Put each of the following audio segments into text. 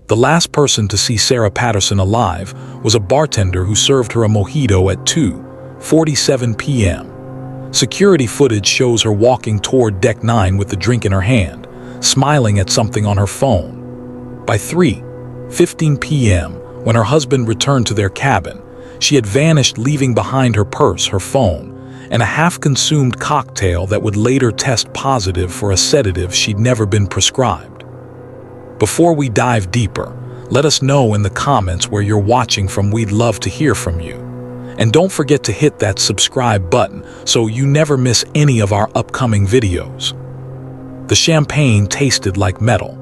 The last person to see Sarah Patterson alive was a bartender who served her a mojito at 2:47 p.m. Security footage shows her walking toward Deck 9 with the drink in her hand, smiling at something on her phone. By 3:15 p.m., when her husband returned to their cabin, she had vanished, leaving behind her purse, her phone, and a half-consumed cocktail that would later test positive for a sedative she'd never been prescribed. Before we dive deeper, let us know in the comments where you're watching from. We'd love to hear from you. And don't forget to hit that subscribe button so you never miss any of our upcoming videos. The champagne tasted like metal.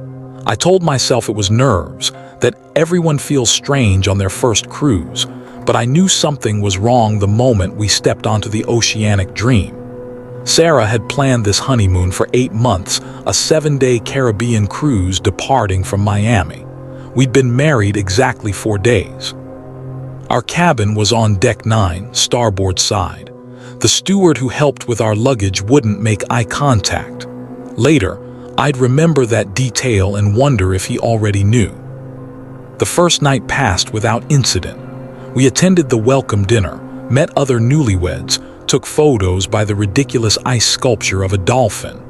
I told myself it was nerves, that everyone feels strange on their first cruise, but I knew something was wrong the moment we stepped onto the oceanic dream. Sarah had planned this honeymoon for 8 months, a 7-day Caribbean cruise departing from Miami. We'd been married exactly 4 days. Our cabin was on Deck 9, starboard side. The steward who helped with our luggage wouldn't make eye contact. Later, I'd remember that detail and wonder if he already knew. The first night passed without incident. We attended the welcome dinner, met other newlyweds, took photos by the ridiculous ice sculpture of a dolphin.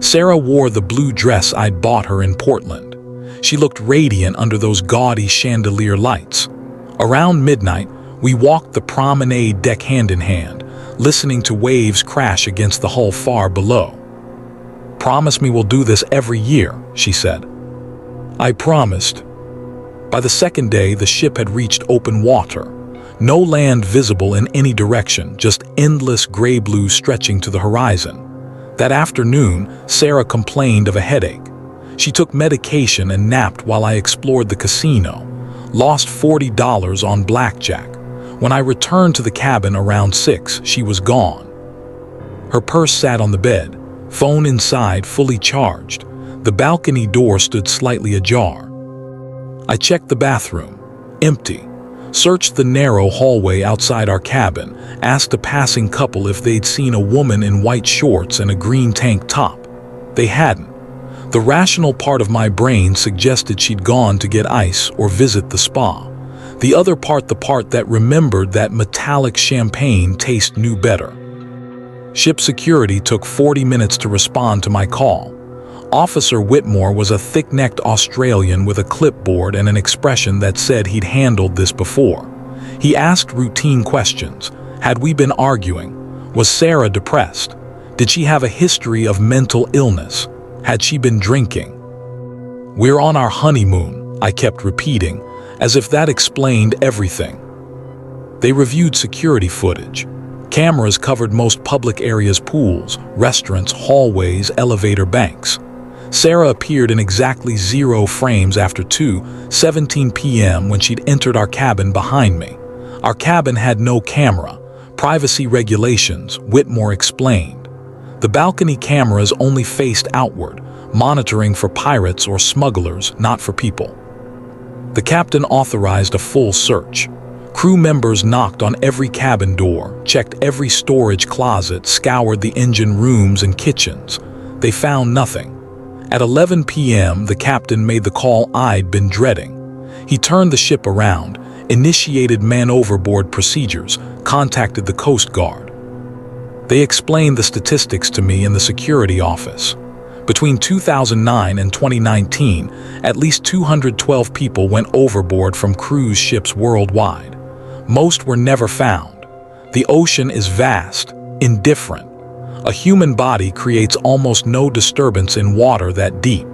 Sarah wore the blue dress I'd bought her in Portland. She looked radiant under those gaudy chandelier lights. Around midnight, we walked the promenade deck hand in hand, listening to waves crash against the hull far below. "Promise me we'll do this every year," she said. I promised. By the second day, the ship had reached open water. No land visible in any direction, just endless gray blue stretching to the horizon. That afternoon, Sarah complained of a headache. She took medication and napped while I explored the casino. Lost $40 on blackjack. When I returned to the cabin around 6, she was gone. Her purse sat on the bed, phone inside fully charged. The balcony door stood slightly ajar. I checked the bathroom. Empty. Searched the narrow hallway outside our cabin, asked a passing couple if they'd seen a woman in white shorts and a green tank top. They hadn't. The rational part of my brain suggested she'd gone to get ice or visit the spa. The other part, the part that remembered that metallic champagne taste, knew better. Ship security took 40 minutes to respond to my call. Officer Whitmore was a thick-necked Australian with a clipboard and an expression that said he'd handled this before. He asked routine questions. Had we been arguing? Was Sarah depressed? Did she have a history of mental illness? Had she been drinking? "We're on our honeymoon," I kept repeating, as if that explained everything. They reviewed security footage. Cameras covered most public areas: pools, restaurants, hallways, elevator banks. Sarah appeared in exactly 0 frames after 2:17 p.m. when she'd entered our cabin behind me. Our cabin had no camera. Privacy regulations, Whitmore explained. The balcony cameras only faced outward, monitoring for pirates or smugglers, not for people. The captain authorized a full search. Crew members knocked on every cabin door, checked every storage closet, scoured the engine rooms and kitchens. They found nothing. At 11 p.m., the captain made the call I'd been dreading. He turned the ship around, initiated man-overboard procedures, contacted the Coast Guard. They explained the statistics to me in the security office. Between 2009 and 2019, at least 212 people went overboard from cruise ships worldwide. Most were never found. The ocean is vast, indifferent. A human body creates almost no disturbance in water that deep.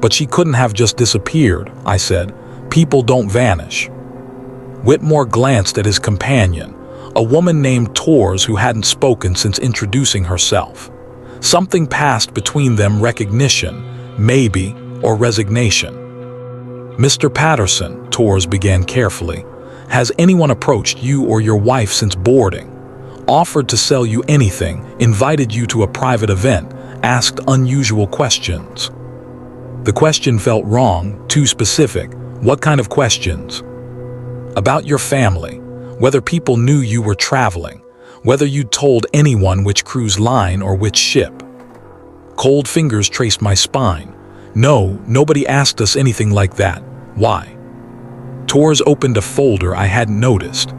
"But she couldn't have just disappeared," I said. "People don't vanish." Whitmore glanced at his companion, a woman named Tors who hadn't spoken since introducing herself. Something passed between them, recognition, maybe, or resignation. "Mr. Patterson," Tors began carefully, "has anyone approached you or your wife since boarding? Offered to sell you anything, invited you to a private event, asked unusual questions?" The question felt wrong, too specific. "What kind of questions?" "About your family. Whether people knew you were traveling, whether you'd told anyone which cruise line or which ship." Cold fingers traced my spine. No, nobody asked us anything like that. Why? Torres opened a folder I hadn't noticed.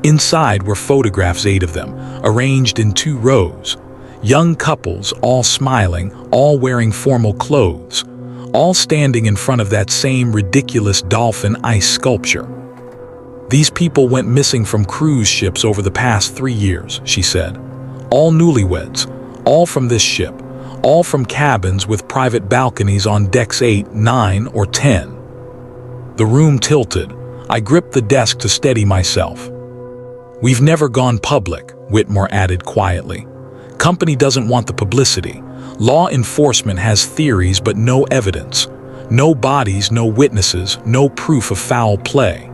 Inside were photographs, 8 of them, arranged in 2 rows. Young couples, all smiling, all wearing formal clothes, all standing in front of that same ridiculous dolphin ice sculpture. These people went missing from cruise ships over the past 3 years, she said. All newlyweds, all from this ship, all from cabins with private balconies on decks 8, 9, or 10. The room tilted. I gripped the desk to steady myself. We've never gone public, Whitmore added quietly. Company doesn't want the publicity. Law enforcement has theories but no evidence. No bodies, no witnesses, no proof of foul play.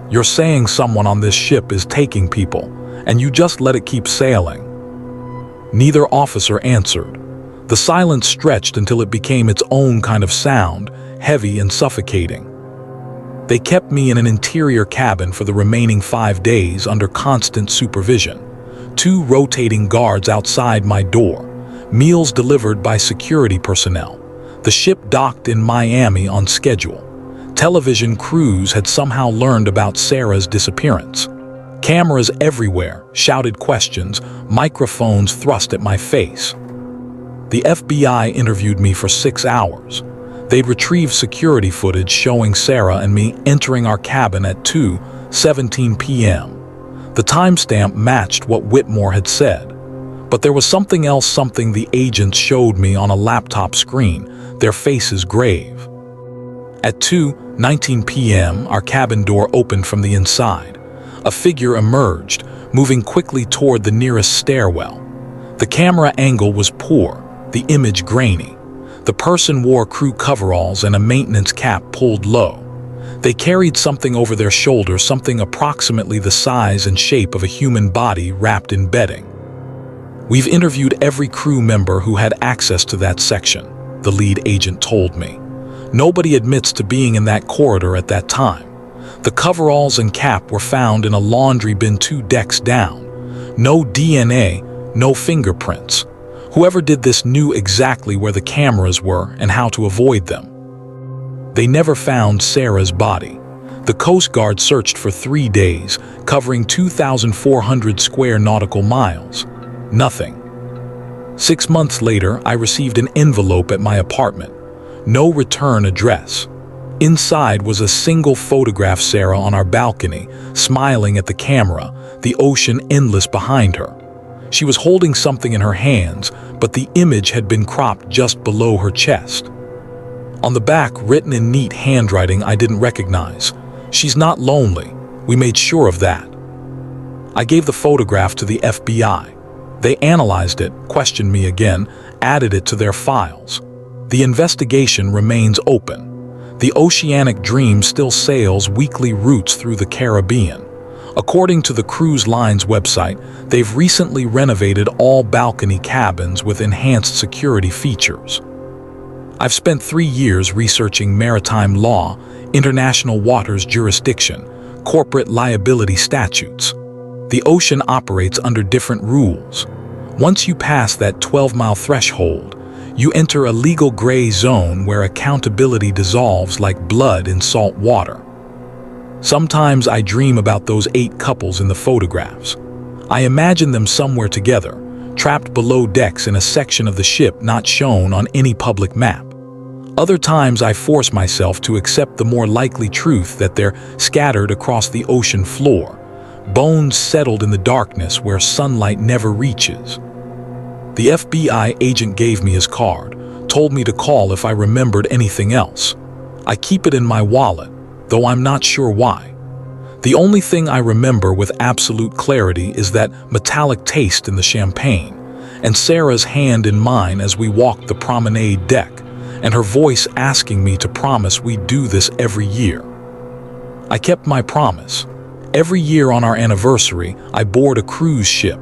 You're saying someone on this ship is taking people, and you just let it keep sailing. Neither officer answered. The silence stretched until it became its own kind of sound, heavy and suffocating. They kept me in an interior cabin for the remaining 5 days under constant supervision. 2 rotating guards outside my door. Meals delivered by security personnel. The ship docked in Miami on schedule. Television crews had somehow learned about Sarah's disappearance. Cameras everywhere, shouted questions, microphones thrust at my face. The FBI interviewed me for 6 hours. They'd retrieved security footage showing Sarah and me entering our cabin at 2:17 p.m. The timestamp matched what Whitmore had said. But there was something else, something the agents showed me on a laptop screen, their faces grave. At 2:19 p.m., our cabin door opened from the inside. A figure emerged, moving quickly toward the nearest stairwell. The camera angle was poor, the image grainy. The person wore crew coveralls and a maintenance cap pulled low. They carried something over their shoulder, something approximately the size and shape of a human body wrapped in bedding. We've interviewed every crew member who had access to that section, the lead agent told me. Nobody admits to being in that corridor at that time. The coveralls and cap were found in a laundry bin 2 decks down. No DNA, no fingerprints. Whoever did this knew exactly where the cameras were and how to avoid them. They never found Sarah's body. The Coast Guard searched for 3 days, covering 2,400 square nautical miles. Nothing. 6 months later, I received an envelope at my apartment. No return address. Inside was a single photograph, Sarah on our balcony, smiling at the camera, the ocean endless behind her. She was holding something in her hands, but the image had been cropped just below her chest. On the back, written in neat handwriting I didn't recognize, "She's not lonely. We made sure of that." I gave the photograph to the FBI. They analyzed it, questioned me again, added it to their files. The investigation remains open. The Oceanic Dream still sails weekly routes through the Caribbean. According to the cruise line's website, they've recently renovated all balcony cabins with enhanced security features. I've spent 3 years researching maritime law, international waters jurisdiction, corporate liability statutes. The ocean operates under different rules. Once you pass that 12-mile threshold, you enter a legal gray zone where accountability dissolves like blood in salt water. Sometimes I dream about those 8 couples in the photographs. I imagine them somewhere together, trapped below decks in a section of the ship not shown on any public map. Other times I force myself to accept the more likely truth that they're scattered across the ocean floor, bones settled in the darkness where sunlight never reaches. The FBI agent gave me his card, told me to call if I remembered anything else. I keep it in my wallet, though I'm not sure why. The only thing I remember with absolute clarity is that metallic taste in the champagne, and Sarah's hand in mine as we walked the promenade deck, and her voice asking me to promise we'd do this every year. I kept my promise. Every year on our anniversary, I board a cruise ship.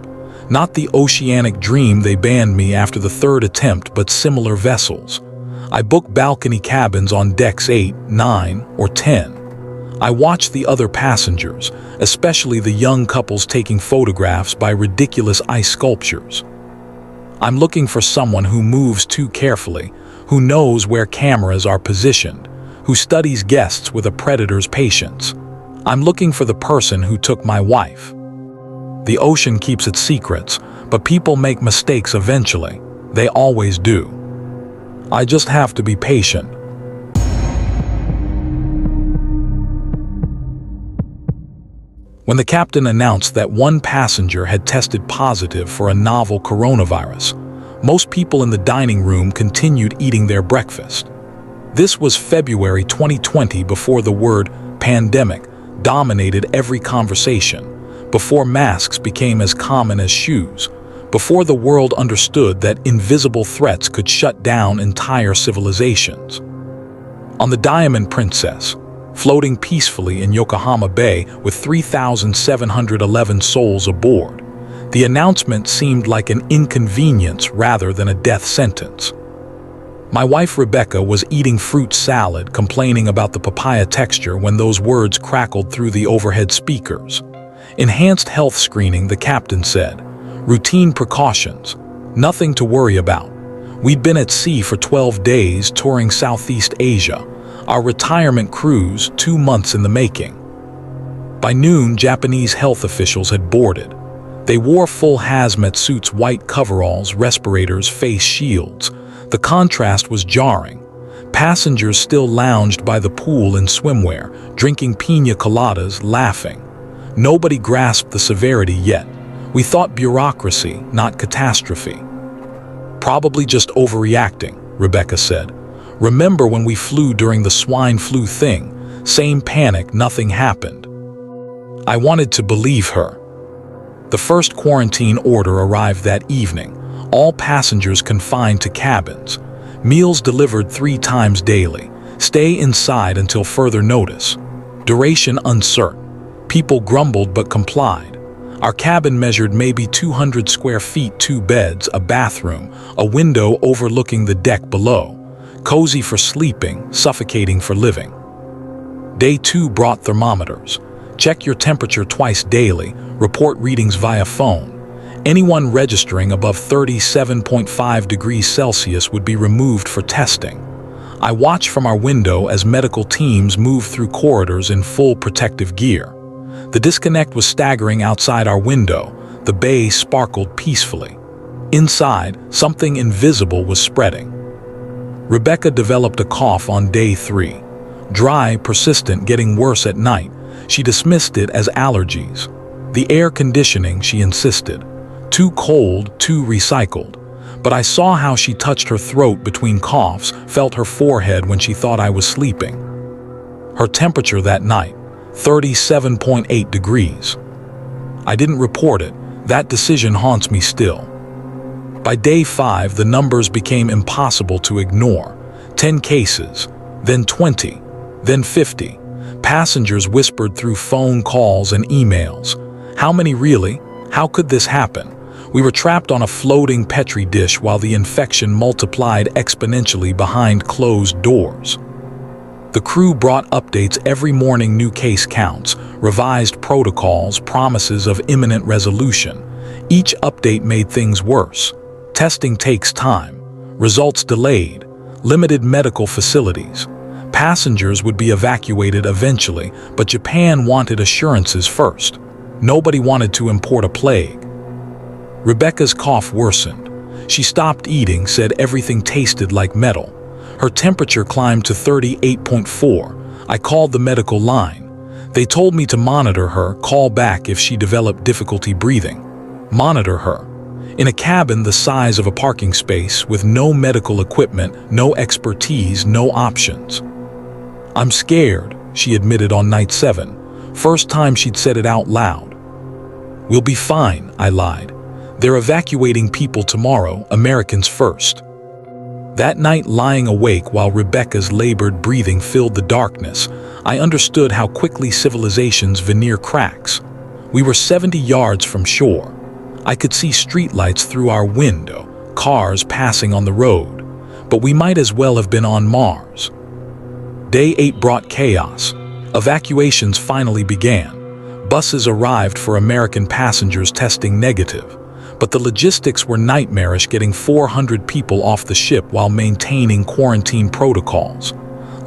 Not the Oceanic Dream, they banned me after the 3rd attempt, but similar vessels. I book balcony cabins on decks 8, 9, or 10. I watch the other passengers, especially the young couples taking photographs by ridiculous ice sculptures. I'm looking for someone who moves too carefully, who knows where cameras are positioned, who studies guests with a predator's patience. I'm looking for the person who took my wife. The ocean keeps its secrets, but people make mistakes eventually. They always do. I just have to be patient. When the captain announced that one passenger had tested positive for a novel coronavirus, most people in the dining room continued eating their breakfast. This was February 2020, before the word pandemic dominated every conversation, before masks became as common as shoes, before the world understood that invisible threats could shut down entire civilizations. On the Diamond Princess, floating peacefully in Yokohama Bay with 3,711 souls aboard, the announcement seemed like an inconvenience rather than a death sentence. My wife Rebecca was eating fruit salad, complaining about the papaya texture when those words crackled through the overhead speakers. Enhanced health screening, the captain said. Routine precautions. Nothing to worry about. We'd been at sea for 12 days touring Southeast Asia. Our retirement cruise 2 months in the making. By noon, Japanese health officials had boarded. They wore full hazmat suits, white coveralls, respirators, face shields. The contrast was jarring. Passengers still lounged by the pool in swimwear, drinking piña coladas, laughing. Nobody grasped the severity yet. We thought bureaucracy, not catastrophe. Probably just overreacting, Rebecca said. Remember when we flew during the swine flu thing? Same panic, nothing happened. I wanted to believe her. The first quarantine order arrived that evening. All passengers confined to cabins. Meals delivered 3 times daily. Stay inside until further notice. Duration uncertain. People grumbled but complied. Our cabin measured maybe 200 square feet, 2 beds, a bathroom, a window overlooking the deck below. Cozy for sleeping, suffocating for living. Day 2 brought thermometers. Check your temperature twice daily. Report readings via phone. Anyone registering above 37.5 degrees Celsius would be removed for testing. I watched from our window as medical teams moved through corridors in full protective gear. The disconnect was staggering outside our window. The bay sparkled peacefully. Inside, something invisible was spreading. Rebecca developed a cough on day 3. Dry, persistent, getting worse at night. She dismissed it as allergies. The air conditioning, she insisted. Too cold, too recycled. But I saw how she touched her throat between coughs, felt her forehead when she thought I was sleeping. Her temperature that night, 37.8 degrees. I didn't report it. That decision haunts me still. By day 5, the numbers became impossible to ignore. 10 cases, then 20, then 50. Passengers whispered through phone calls and emails. How many really? How could this happen? We were trapped on a floating Petri dish while the infection multiplied exponentially behind closed doors. The crew brought updates every morning, new case counts, revised protocols, promises of imminent resolution. Each update made things worse. Testing takes time, results delayed, limited medical facilities. Passengers would be evacuated eventually, but Japan wanted assurances first. Nobody wanted to import a plague. Rebecca's cough worsened. She stopped eating, said everything tasted like metal. Her temperature climbed to 38.4. I called the medical line. They told me to monitor her, call back if she developed difficulty breathing. Monitor her. In a cabin the size of a parking space, with no medical equipment, no expertise, no options. I'm scared, she admitted on night 7. First time she'd said it out loud. We'll be fine, I lied. They're evacuating people tomorrow, Americans first. That night, lying awake while Rebecca's labored breathing filled the darkness, I understood how quickly civilization's veneer cracks. We were 70 yards from shore. I could see streetlights through our window, cars passing on the road, but we might as well have been on Mars. Day 8 brought chaos. Evacuations finally began. Buses arrived for American passengers testing negative. But the logistics were nightmarish, getting 400 people off the ship while maintaining quarantine protocols.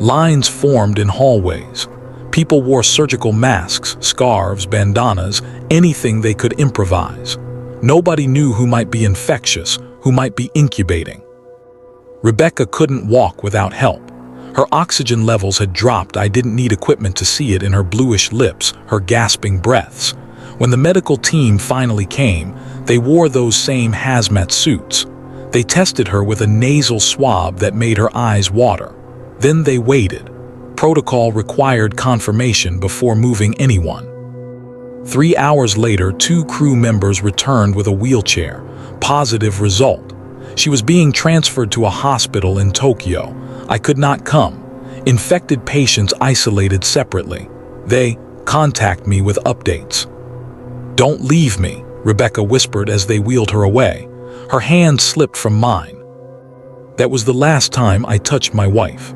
Lines formed in hallways. People wore surgical masks, scarves, bandanas, anything they could improvise. Nobody knew who might be infectious, who might be incubating. Rebecca couldn't walk without help. Her oxygen levels had dropped. I didn't need equipment to see it in her bluish lips, her gasping breaths. When the medical team finally came, they wore those same hazmat suits. They tested her with a nasal swab that made her eyes water. Then they waited. Protocol required confirmation before moving anyone. 3 hours later, 2 crew members returned with a wheelchair. Positive result. She was being transferred to a hospital in Tokyo. I could not come. Infected patients isolated separately. They contact me with updates. "Don't leave me," Rebecca whispered as they wheeled her away. Her hand slipped from mine. That was the last time I touched my wife.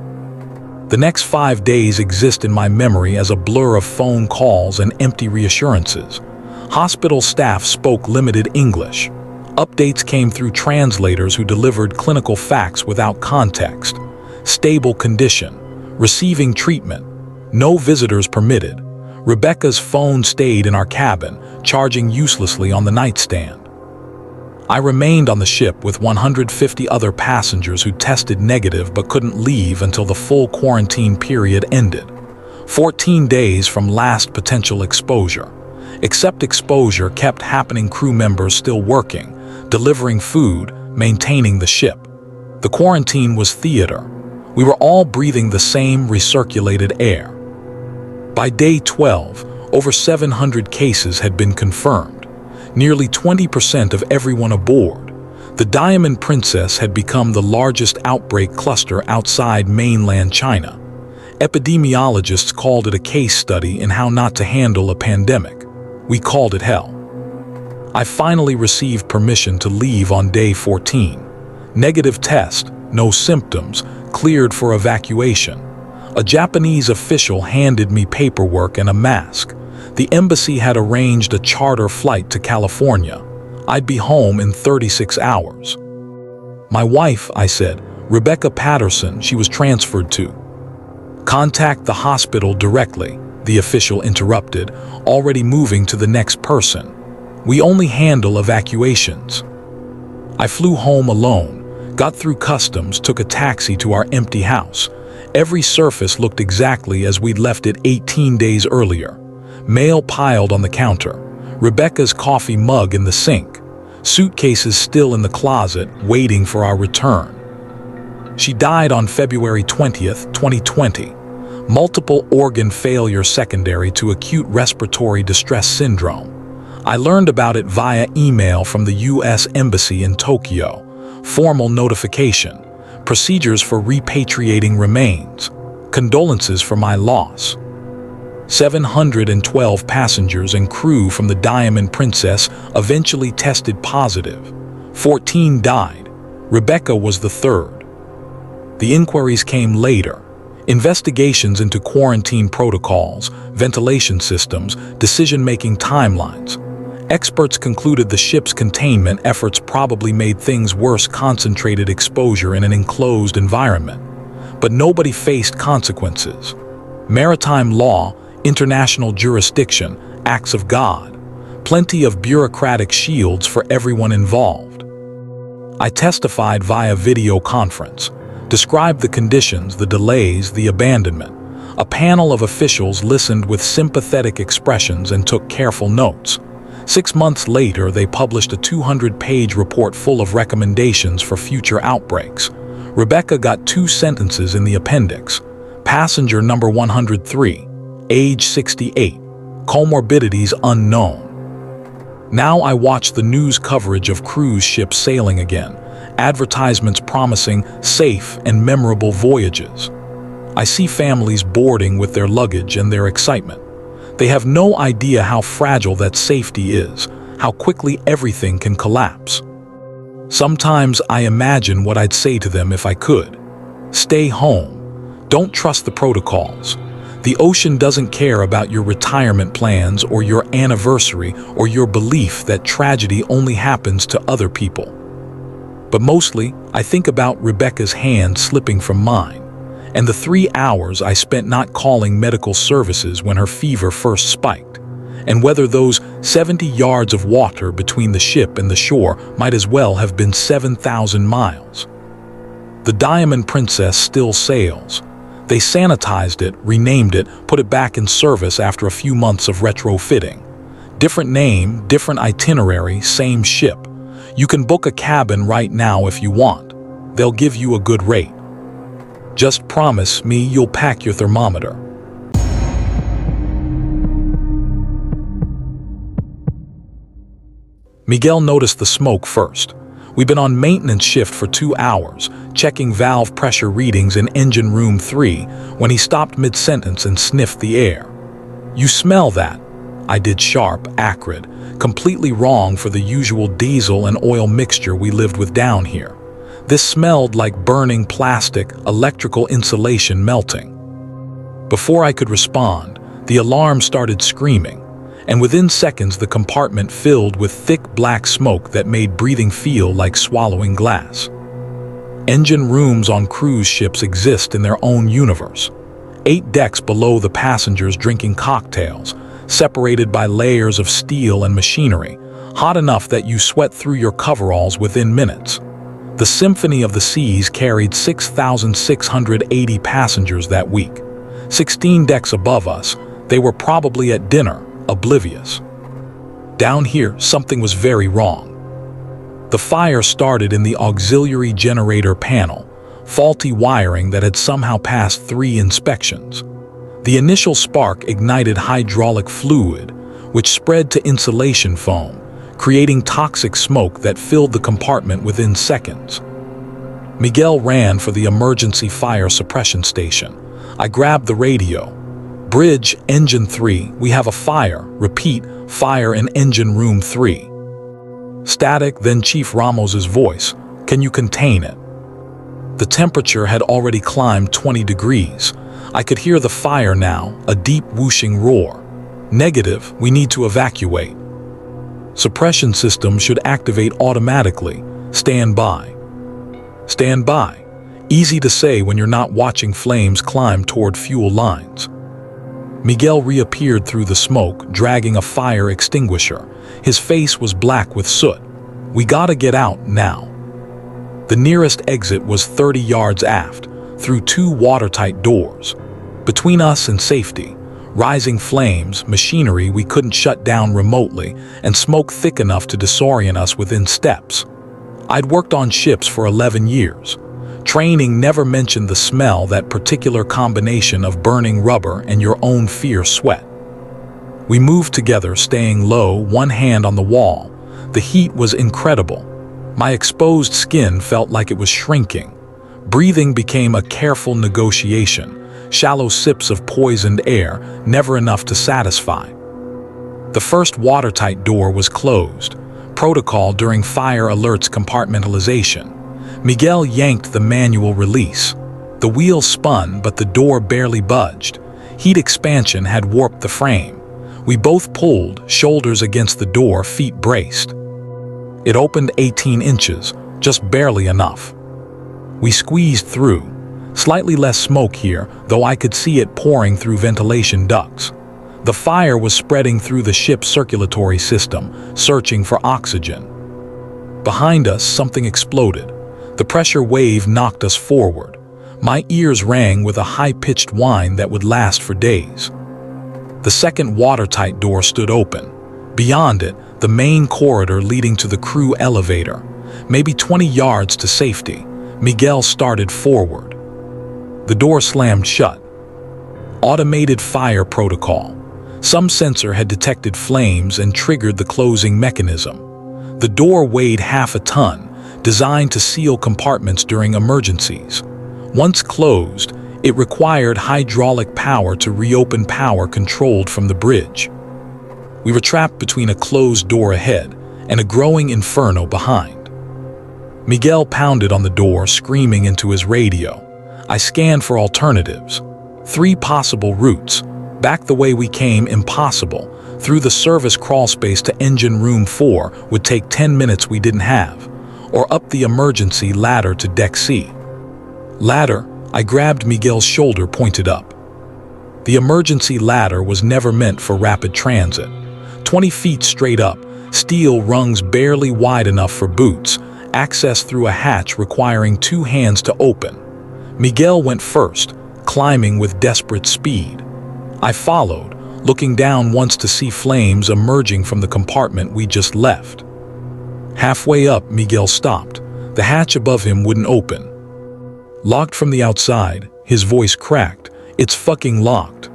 The next 5 days exist in my memory as a blur of phone calls and empty reassurances. Hospital staff spoke limited English. Updates came through translators who delivered clinical facts without context. Stable condition. Receiving treatment. No visitors permitted. Rebecca's phone stayed in our cabin, charging uselessly on the nightstand. I remained on the ship with 150 other passengers who tested negative but couldn't leave until the full quarantine period ended. 14 days from last potential exposure. Except exposure kept happening, crew members still working, delivering food, maintaining the ship. The quarantine was theater. We were all breathing the same recirculated air. By day 12, over 700 cases had been confirmed. Nearly 20% of everyone aboard. The Diamond Princess had become the largest outbreak cluster outside mainland China. Epidemiologists called it a case study in how not to handle a pandemic. We called it hell. I finally received permission to leave on day 14. Negative test, no symptoms, cleared for evacuation. A Japanese official handed me paperwork and a mask. The embassy had arranged a charter flight to California. I'd be home in 36 hours. "My wife," I said, "Rebecca Patterson, she was transferred to." "Contact the hospital directly," the official interrupted, already moving to the next person. "We only handle evacuations." I flew home alone, got through customs, took a taxi to our empty house. Every surface looked exactly as we'd left it 18 days earlier. Mail piled on the counter. Rebecca's coffee mug in the sink. Suitcases still in the closet, waiting for our return. She died on February 20th, 2020. Multiple organ failure secondary to acute respiratory distress syndrome. I learned about it via email from the U.S. Embassy in Tokyo. Formal notification. Procedures for repatriating remains. Condolences for my loss. 712 passengers and crew from the Diamond Princess eventually tested positive. 14 died. Rebecca was the third. The inquiries came later. Investigations into quarantine protocols, ventilation systems, decision-making timelines. Experts concluded the ship's containment efforts probably made things worse, concentrated exposure in an enclosed environment. But nobody faced consequences. Maritime law, international jurisdiction, acts of God. Plenty of bureaucratic shields for everyone involved. I testified via video conference, described the conditions, the delays, the abandonment. A panel of officials listened with sympathetic expressions and took careful notes. 6 months later, they published a 200-page report full of recommendations for future outbreaks. Rebecca got 2 sentences in the appendix. Passenger number 103, age 68, comorbidities unknown. Now I watch the news coverage of cruise ships sailing again, advertisements promising safe and memorable voyages. I see families boarding with their luggage and their excitement. They have no idea how fragile that safety is, how quickly everything can collapse. Sometimes I imagine what I'd say to them if I could. Stay home. Don't trust the protocols. The ocean doesn't care about your retirement plans or your anniversary or your belief that tragedy only happens to other people. But mostly, I think about Rebecca's hand slipping from mine, and the 3 hours I spent not calling medical services when her fever first spiked, and whether those 70 yards of water between the ship and the shore might as well have been 7,000 miles. The Diamond Princess still sails. They sanitized it, renamed it, put it back in service after a few months of retrofitting. Different name, different itinerary, same ship. You can book a cabin right now if you want. They'll give you a good rate. Just promise me you'll pack your thermometer. Miguel noticed the smoke first. We'd been on maintenance shift for 2 hours, checking valve pressure readings in engine room 3, when he stopped mid-sentence and sniffed the air. "You smell that?" I did sharp, acrid, completely wrong for the usual diesel and oil mixture we lived with down here. This smelled like burning plastic, electrical insulation melting. Before I could respond, the alarm started screaming, and within seconds the compartment filled with thick black smoke that made breathing feel like swallowing glass. Engine rooms on cruise ships exist in their own universe. 8 decks below the passengers drinking cocktails, separated by layers of steel and machinery, hot enough that you sweat through your coveralls within minutes. The Symphony of the Seas carried 6,680 passengers that week. 16 decks above us, they were probably at dinner, oblivious. Down here, something was very wrong. The fire started in the auxiliary generator panel, faulty wiring that had somehow passed 3 inspections. The initial spark ignited hydraulic fluid, which spread to insulation foam, creating toxic smoke that filled the compartment within seconds. Miguel ran for the emergency fire suppression station. I grabbed the radio. "Bridge, engine 3, we have a fire. Repeat, fire in engine room 3. Static, then Chief Ramos's voice. "Can you contain it?" The temperature had already climbed 20 degrees. I could hear the fire now, a deep whooshing roar. "Negative, we need to evacuate. Suppression system should activate automatically. Stand by." Stand by. Easy to say when you're not watching flames climb toward fuel lines. Miguel reappeared through the smoke, dragging a fire extinguisher. His face was black with soot. "We gotta get out now." The nearest exit was 30 yards aft, through 2 watertight doors. Between us and safety, rising flames, machinery we couldn't shut down remotely, and smoke thick enough to disorient us within steps. I'd worked on ships for 11 years. Training never mentioned the smell, that particular combination of burning rubber and your own fierce sweat. We moved together, staying low, one hand on the wall. The heat was incredible. My exposed skin felt like it was shrinking. Breathing became a careful negotiation, shallow sips of poisoned air, never enough to satisfy. The first watertight door was closed, protocol during fire alerts compartmentalization. Miguel yanked the manual release. The wheel spun, but the door barely budged. Heat expansion had warped the frame. We both pulled, shoulders against the door, feet braced. It opened 18 inches, just barely enough. We squeezed through. Slightly less smoke here, though I could see it pouring through ventilation ducts. The fire was spreading through the ship's circulatory system, searching for oxygen. Behind us, something exploded. The pressure wave knocked us forward. My ears rang with a high-pitched whine that would last for days. The second watertight door stood open. Beyond it, the main corridor leading to the crew elevator. Maybe 20 yards to safety. Miguel started forward. The door slammed shut. Automated fire protocol. Some sensor had detected flames and triggered the closing mechanism. The door weighed half a ton, designed to seal compartments during emergencies. Once closed, it required hydraulic power to reopen, power controlled from the bridge. We were trapped between a closed door ahead and a growing inferno behind. Miguel pounded on the door, screaming into his radio. I scanned for alternatives. 3 possible routes. Back the way we came, impossible. Through the service crawlspace to engine room 4 would take 10 minutes we didn't have. Or up the emergency ladder to deck C. Ladder, I grabbed Miguel's shoulder, pointed up. The emergency ladder was never meant for rapid transit. 20 feet straight up, steel rungs barely wide enough for boots, access through a hatch requiring 2 hands to open. Miguel went first, climbing with desperate speed. I followed, looking down once to see flames emerging from the compartment we just left. Halfway up, Miguel stopped. The hatch above him wouldn't open. Locked from the outside, his voice cracked. It's fucking locked.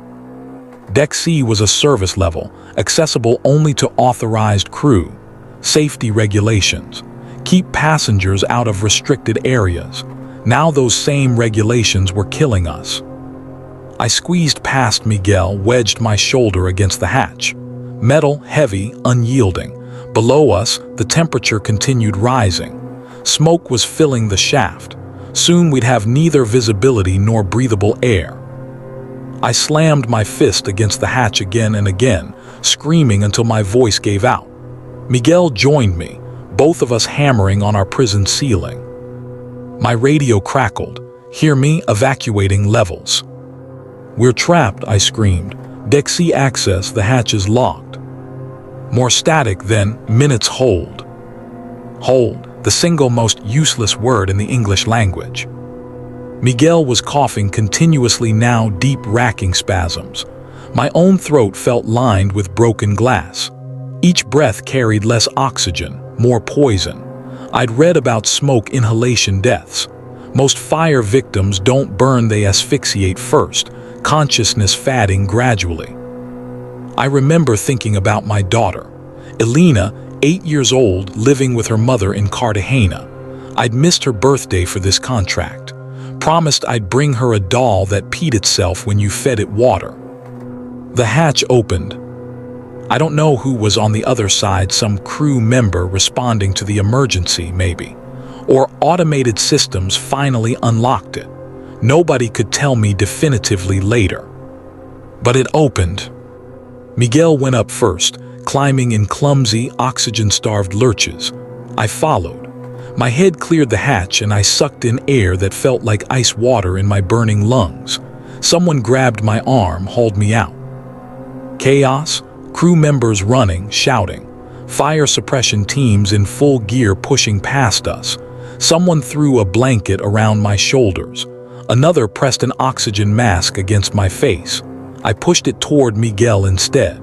Deck C was a service level, accessible only to authorized crew. Safety regulations. Keep passengers out of restricted areas. Now those same regulations were killing us. I squeezed past Miguel, wedged my shoulder against the hatch. Metal, heavy, unyielding. Below us, the temperature continued rising. Smoke was filling the shaft. Soon we'd have neither visibility nor breathable air. I slammed my fist against the hatch again and again, screaming until my voice gave out. Miguel joined me, both of us hammering on our prison ceiling. My radio crackled. Hear me? Evacuating levels. We're trapped, I screamed. Deck C access, the hatch is locked. More static, then minutes hold. Hold, the single most useless word in the English language. Miguel was coughing continuously, now deep racking spasms. My own throat felt lined with broken glass. Each breath carried less oxygen, more poison. I'd read about smoke inhalation deaths. Most fire victims don't burn, they asphyxiate first, consciousness fading gradually. I remember thinking about my daughter, Elena, 8 years old, living with her mother in Cartagena. I'd missed her birthday for this contract. Promised I'd bring her a doll that peed itself when you fed it water. The hatch opened. I don't know who was on the other side, some crew member responding to the emergency, maybe. Or automated systems finally unlocked it. Nobody could tell me definitively later. But it opened. Miguel went up first, climbing in clumsy, oxygen-starved lurches. I followed. My head cleared the hatch and I sucked in air that felt like ice water in my burning lungs. Someone grabbed my arm, hauled me out. Chaos, crew members running, shouting. Fire suppression teams in full gear pushing past us. Someone threw a blanket around my shoulders. Another pressed an oxygen mask against my face. I pushed it toward Miguel instead.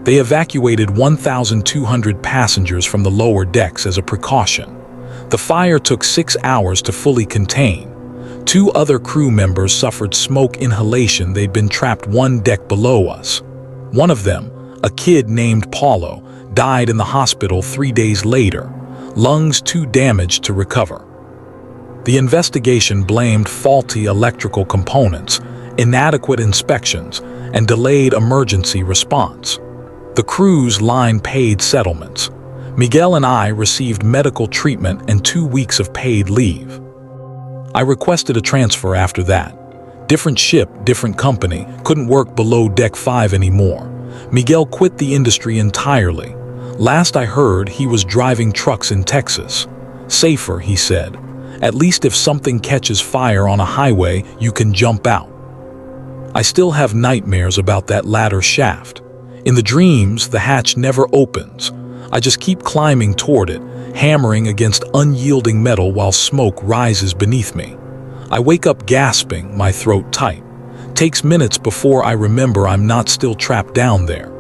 They evacuated 1,200 passengers from the lower decks as a precaution. The fire took 6 hours to fully contain. 2 other crew members suffered smoke inhalation. They'd been trapped 1 deck below us. One of them, a kid named Paulo, died in the hospital 3 days later, lungs too damaged to recover. The investigation blamed faulty electrical components, inadequate inspections, and delayed emergency response. The crew's line paid settlements. Miguel and I received medical treatment and 2 weeks of paid leave. I requested a transfer after that. Different ship, different company, couldn't work below Deck 5 anymore. Miguel quit the industry entirely. Last I heard, he was driving trucks in Texas. Safer, he said. At least if something catches fire on a highway, you can jump out. I still have nightmares about that ladder shaft. In the dreams, the hatch never opens. I just keep climbing toward it, hammering against unyielding metal while smoke rises beneath me. I wake up gasping, my throat tight. Takes minutes before I remember I'm not still trapped down there.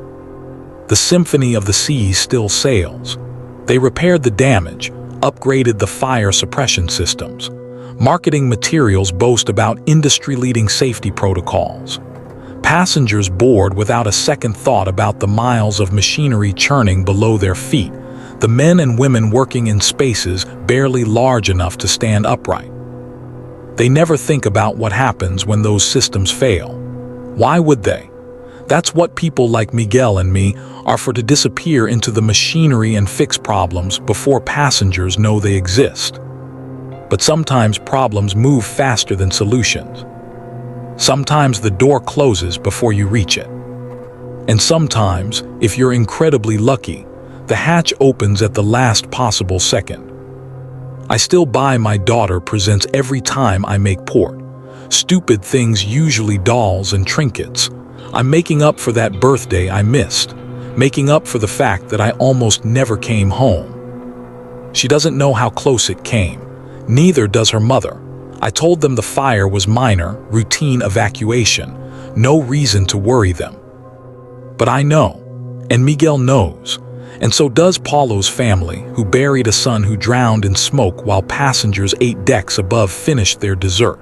The symphony of the seas still sails. They repaired the damage, upgraded the fire suppression systems. Marketing materials boast about industry-leading safety protocols. Passengers board without a second thought about the miles of machinery churning below their feet, the men and women working in spaces barely large enough to stand upright. They never think about what happens when those systems fail. Why would they? That's what people like Miguel and me are for, to disappear into the machinery and fix problems before passengers know they exist. But sometimes problems move faster than solutions. Sometimes the door closes before you reach it. And sometimes, if you're incredibly lucky, the hatch opens at the last possible second. I still buy my daughter presents every time I make port. Stupid things, usually dolls and trinkets. I'm making up for that birthday I missed, making up for the fact that I almost never came home. She doesn't know how close it came. Neither does her mother. I told them the fire was minor, routine evacuation, no reason to worry them. But I know, and Miguel knows, and so does Paulo's family, who buried a son who drowned in smoke while passengers 8 decks above finished their dessert.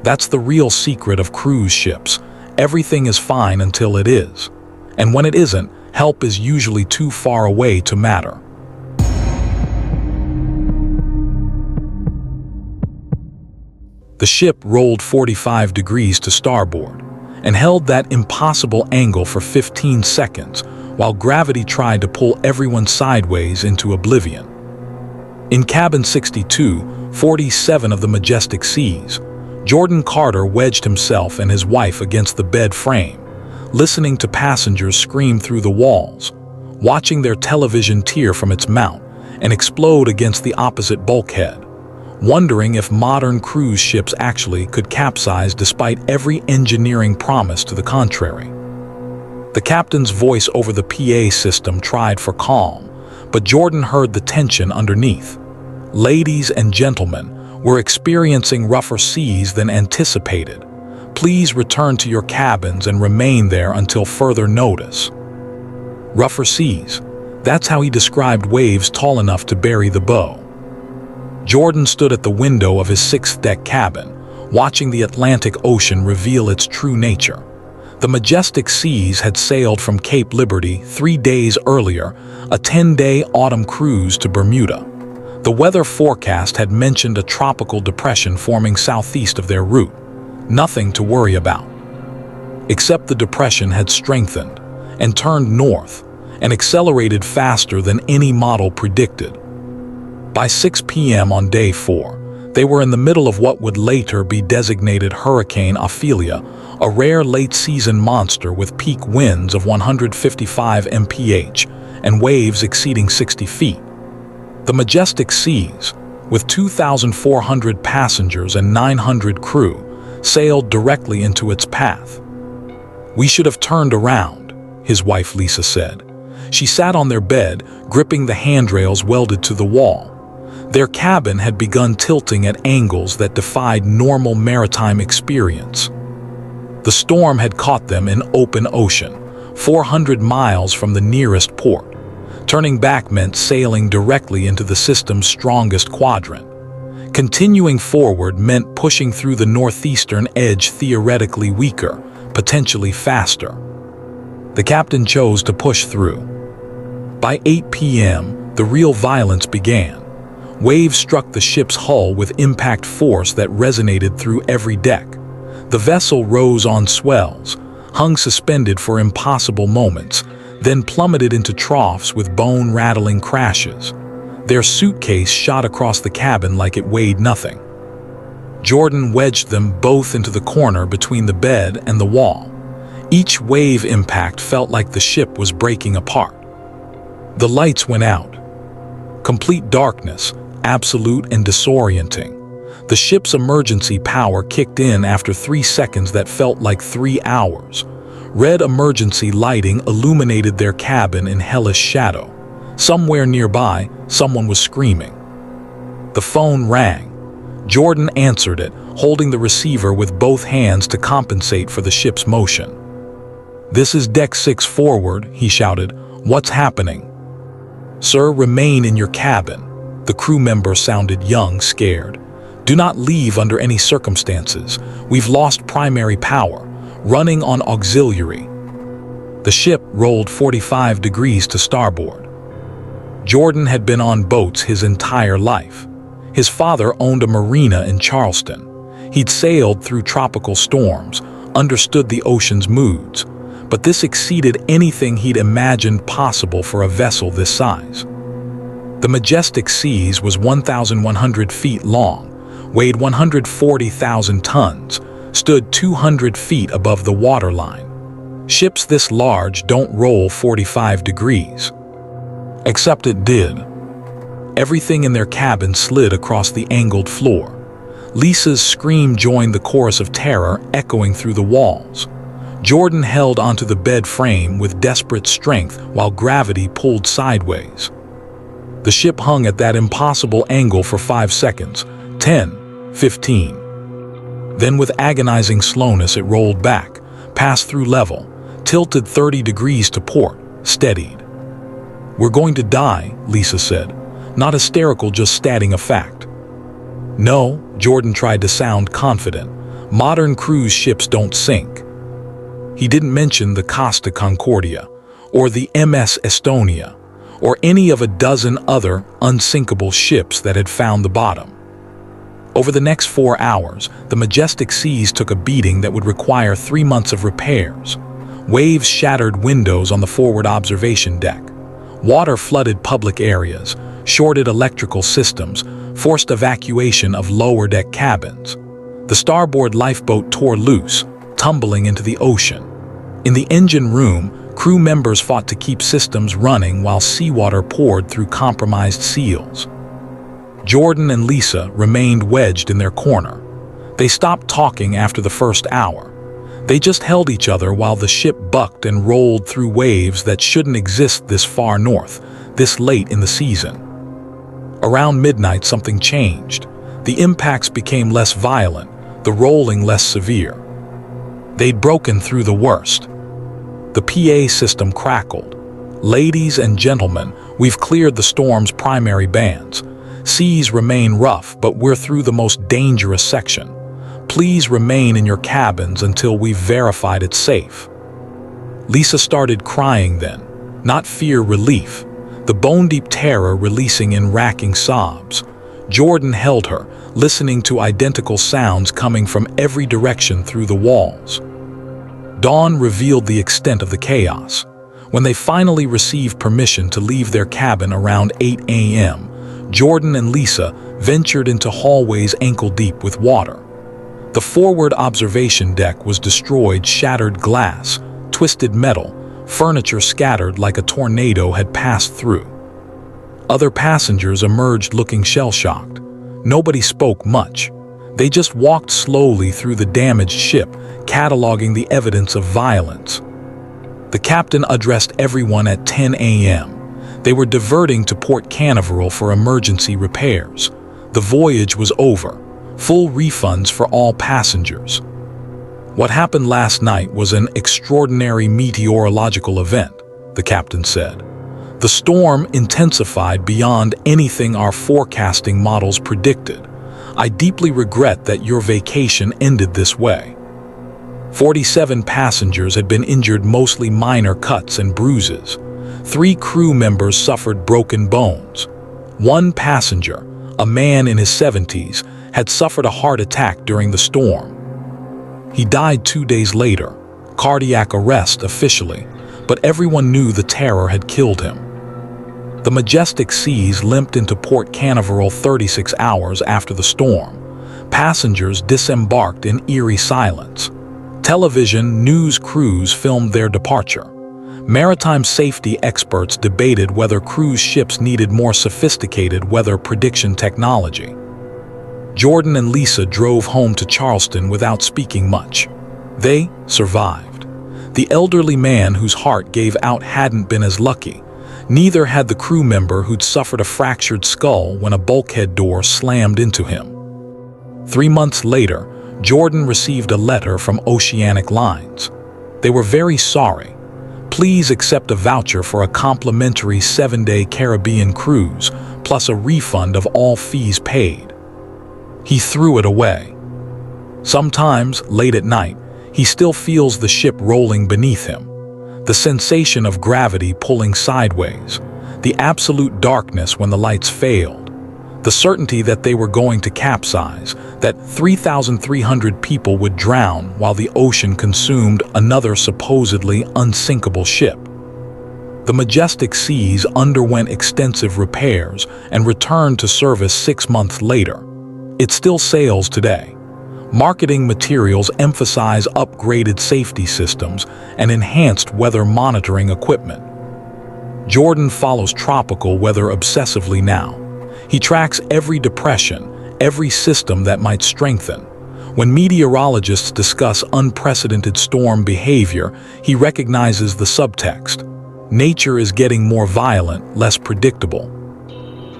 That's the real secret of cruise ships. Everything is fine until it is. And when it isn't, help is usually too far away to matter. The ship rolled 45 degrees to starboard and held that impossible angle for 15 seconds while gravity tried to pull everyone sideways into oblivion. In cabin 62, 47 of the Majestic Seas, Jordan Carter wedged himself and his wife against the bed frame, listening to passengers scream through the walls, watching their television tear from its mount and explode against the opposite bulkhead, wondering if modern cruise ships actually could capsize despite every engineering promise to the contrary. The captain's voice over the PA system tried for calm, but Jordan heard the tension underneath. Ladies and gentlemen, we're experiencing rougher seas than anticipated. Please return to your cabins and remain there until further notice. Rougher seas. That's how he described waves tall enough to bury the bow. Jordan stood at the window of his 6th-deck cabin, watching the Atlantic Ocean reveal its true nature. The Majestic Seas had sailed from Cape Liberty 3 days earlier, a 10-day autumn cruise to Bermuda. The weather forecast had mentioned a tropical depression forming southeast of their route. Nothing to worry about. Except the depression had strengthened and turned north and accelerated faster than any model predicted. By 6 p.m. on day 4, they were in the middle of what would later be designated Hurricane Ophelia, a rare late-season monster with peak winds of 155 mph and waves exceeding 60 feet. The Majestic Seas, with 2,400 passengers and 900 crew, sailed directly into its path. "We should have turned around," his wife Lisa said. She sat on their bed, gripping the handrails welded to the wall. Their cabin had begun tilting at angles that defied normal maritime experience. The storm had caught them in open ocean, 400 miles from the nearest port. Turning back meant sailing directly into the system's strongest quadrant. Continuing forward meant pushing through the northeastern edge, theoretically weaker, potentially faster. The captain chose to push through. By 8 p.m., the real violence began. Waves struck the ship's hull with impact force that resonated through every deck. The vessel rose on swells, hung suspended for impossible moments, then plummeted into troughs with bone-rattling crashes. Their suitcase shot across the cabin like it weighed nothing. Jordan wedged them both into the corner between the bed and the wall. Each wave impact felt like the ship was breaking apart. The lights went out. Complete darkness, absolute and disorienting. The ship's emergency power kicked in after 3 seconds that felt like 3 hours. Red emergency lighting illuminated their cabin in hellish shadow. Somewhere nearby, someone was screaming. The phone rang. Jordan answered it, holding the receiver with both hands to compensate for the ship's motion. "This is Deck 6 forward," he shouted. "What's happening?" "Sir, remain in your cabin." The crew member sounded young, scared. "Do not leave under any circumstances. We've lost primary power. Running on auxiliary." The ship rolled 45 degrees to starboard. Jordan had been on boats his entire life. His father owned a marina in Charleston. He'd sailed through tropical storms, understood the ocean's moods, but this exceeded anything he'd imagined possible for a vessel this size. The Majestic Seas was 1,100 feet long, weighed 140,000 tons, stood 200 feet above the waterline. Ships this large don't roll 45 degrees. Except it did. Everything in their cabin slid across the angled floor. Lisa's scream joined the chorus of terror echoing through the walls. Jordan held onto the bed frame with desperate strength while gravity pulled sideways. The ship hung at that impossible angle for 5 seconds, 10, 15. Then with agonizing slowness it rolled back, passed through level, tilted 30 degrees to port, steadied. "We're going to die," Lisa said, not hysterical, just stating a fact. "No," Jordan tried to sound confident. "Modern cruise ships don't sink." He didn't mention the Costa Concordia, or the MS Estonia, or any of a dozen other unsinkable ships that had found the bottom. Over the next 4 hours, the majestic seas took a beating that would require 3 months of repairs. Waves shattered windows on the forward observation deck. Water flooded public areas, shorted electrical systems, forced evacuation of lower deck cabins. The starboard lifeboat tore loose, tumbling into the ocean. In the engine room, crew members fought to keep systems running while seawater poured through compromised seals. Jordan and Lisa remained wedged in their corner. They stopped talking after the first hour. They just held each other while the ship bucked and rolled through waves that shouldn't exist this far north, this late in the season. Around midnight, something changed. The impacts became less violent, the rolling less severe. They'd broken through the worst. The PA system crackled. "Ladies and gentlemen, we've cleared the storm's primary bands. Seas remain rough, but we're through the most dangerous section. Please remain in your cabins until we've verified it's safe." Lisa started crying then, not fear, relief, the bone-deep terror releasing in racking sobs. Jordan held her, listening to identical sounds coming from every direction through the walls. Dawn revealed the extent of the chaos. When they finally received permission to leave their cabin around 8 a.m., Jordan and Lisa ventured into hallways ankle-deep with water. The forward observation deck was destroyed, shattered glass, twisted metal, furniture scattered like a tornado had passed through. Other passengers emerged looking shell-shocked. Nobody spoke much. They just walked slowly through the damaged ship, cataloging the evidence of violence. The captain addressed everyone at 10 a.m. They were diverting to Port Canaveral for emergency repairs. The voyage was over. Full refunds for all passengers. "What happened last night was an extraordinary meteorological event," the captain said. "The storm intensified beyond anything our forecasting models predicted. I deeply regret that your vacation ended this way." 47 passengers had been injured, mostly minor cuts and bruises. 3 crew members suffered broken bones. One passenger, a man in his 70s, had suffered a heart attack during the storm. He died 2 days later, cardiac arrest officially, but everyone knew the terror had killed him. The majestic seas limped into Port Canaveral 36 hours after the storm. Passengers disembarked in eerie silence. Television news crews filmed their departure. Maritime safety experts debated whether cruise ships needed more sophisticated weather prediction technology. Jordan and Lisa drove home to Charleston without speaking much. They survived. The elderly man whose heart gave out hadn't been as lucky. Neither had the crew member who'd suffered a fractured skull when a bulkhead door slammed into him. 3 months later, Jordan received a letter from Oceanic Lines. They were very sorry. Please accept a voucher for a complimentary 7-day Caribbean cruise, plus a refund of all fees paid. He threw it away. Sometimes, late at night, he still feels the ship rolling beneath him. The sensation of gravity pulling sideways, the absolute darkness when the lights failed, the certainty that they were going to capsize, that 3,300 people would drown while the ocean consumed another supposedly unsinkable ship. The majestic seas underwent extensive repairs and returned to service 6 months later. It still sails today. Marketing materials emphasize upgraded safety systems and enhanced weather monitoring equipment. Jordan follows tropical weather obsessively now. He tracks every depression, every system that might strengthen. When meteorologists discuss unprecedented storm behavior, he recognizes the subtext. Nature is getting more violent, less predictable.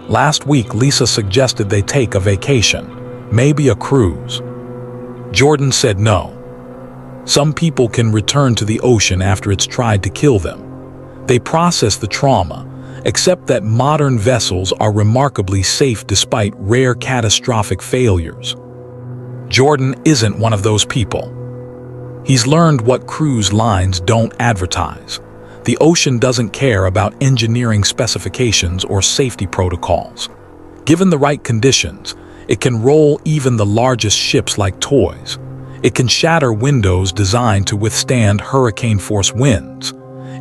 Last week, Lisa suggested they take a vacation, maybe a cruise. Jordan said no. Some people can return to the ocean after it's tried to kill them. They process the trauma, accept that modern vessels are remarkably safe despite rare catastrophic failures. Jordan isn't one of those people. He's learned what cruise lines don't advertise. The ocean doesn't care about engineering specifications or safety protocols. Given the right conditions, it can roll even the largest ships like toys. It can shatter windows designed to withstand hurricane-force winds.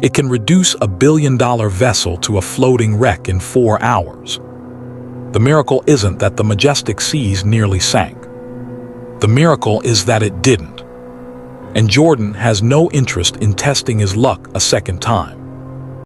It can reduce a billion-dollar vessel to a floating wreck in 4 hours. The miracle isn't that the majestic seas nearly sank. The miracle is that it didn't. And Jordan has no interest in testing his luck a second time.